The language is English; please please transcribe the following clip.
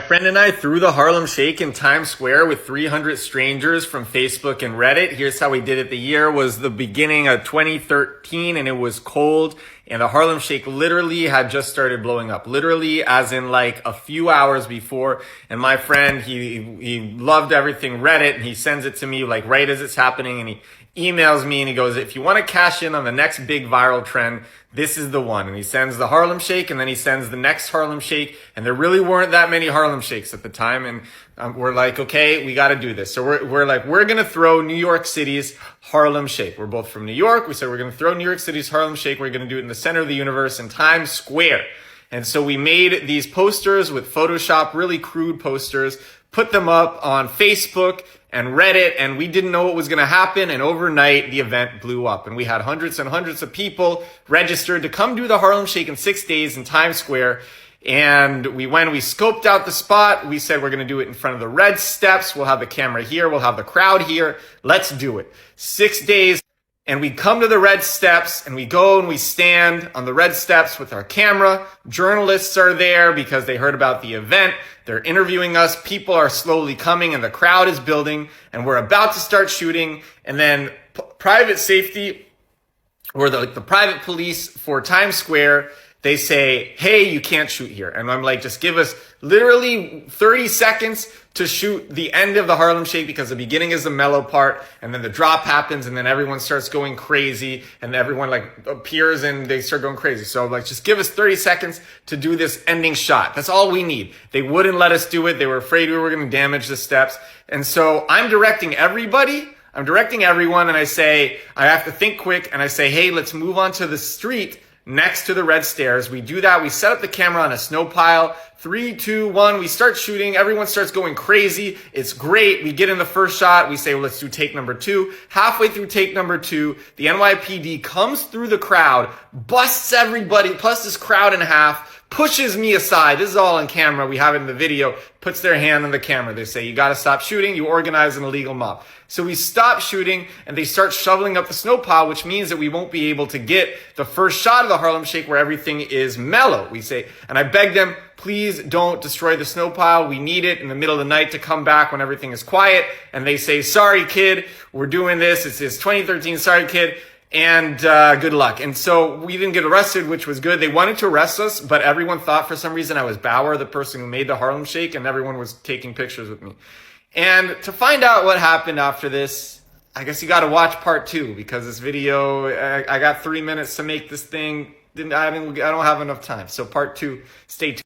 friend and I threw the Harlem Shake in Times Square with 300 strangers from Facebook and Reddit. Here's how we did it. The year was the beginning of 2013 and it was cold, and the Harlem Shake literally had just started blowing up. Literally as in like a few hours before. And my friend, he loved everything Reddit, and he sends it to me like right as it's happening, and he emails me and he goes, if you want to cash in on the next big viral trend, this is the one. And he sends the Harlem Shake, and then he sends the next Harlem Shake. And there really weren't that many Harlem Shakes at the time. And we're like, okay, we got to do this. So we're like, we're going to throw New York City's Harlem Shake. We're both from New York. We said we're going to throw New York City's Harlem Shake. We're going to do it in the center of the universe in Times Square. And so we made these posters with Photoshop, really crude posters, put them up on Facebook and Reddit, and we didn't know what was going to happen. And overnight, the event blew up, and we had hundreds and hundreds of people registered to come do the Harlem Shake in 6 days in Times Square. And we scoped out the spot. We said we're going to do it in front of the red steps. We'll have the camera here. We'll have the crowd here. Let's do it. 6 days. And we come to the red steps, and we go and we stand on the red steps with our camera. Journalists are there because they heard about the event. They're interviewing us. People are slowly coming, and the crowd is building, and we're about to start shooting. And then private safety, or the private police for Times Square, they say, hey, you can't shoot here. And I'm like, just give us literally 30 seconds to shoot the end of the Harlem Shake, because the beginning is the mellow part, and then the drop happens, and then everyone starts going crazy, and everyone like appears and they start going crazy. So like, just give us 30 seconds to do this ending shot. That's all we need. They wouldn't let us do it. They were afraid we were going to damage the steps. And so I'm directing everybody. I'm directing everyone, and I say, I have to think quick, and I say, hey, let's move on to the street next to the red stairs. We do that. We set up the camera on a snow pile. 3, 2, 1. We start shooting. Everyone starts going crazy. It's great. We get in the first shot. We say, well, let's do take number 2. Halfway through take number 2, the NYPD comes through the crowd, busts everybody, plus this crowd in half, pushes me aside. This is all on camera. We have it in the video. Puts their hand on the camera. They say, you got to stop shooting. You organize an illegal mob. So we stop shooting, and they start shoveling up the snow pile, which means that we won't be able to get the first shot of the Harlem Shake where everything is mellow. We say, and I beg them, please don't destroy the snow pile. We need it in the middle of the night to come back when everything is quiet. And they say, sorry, kid, we're doing this. It's 2013. Sorry, kid. And good luck. And so we didn't get arrested, which was good. They wanted to arrest us, but everyone thought for some reason I was Bauer, the person who made the Harlem Shake, and everyone was taking pictures with me. And to find out what happened after this, I guess you got to watch part 2, because this video, I got 3 minutes to make this thing. I don't have enough time. So part 2, stay tuned.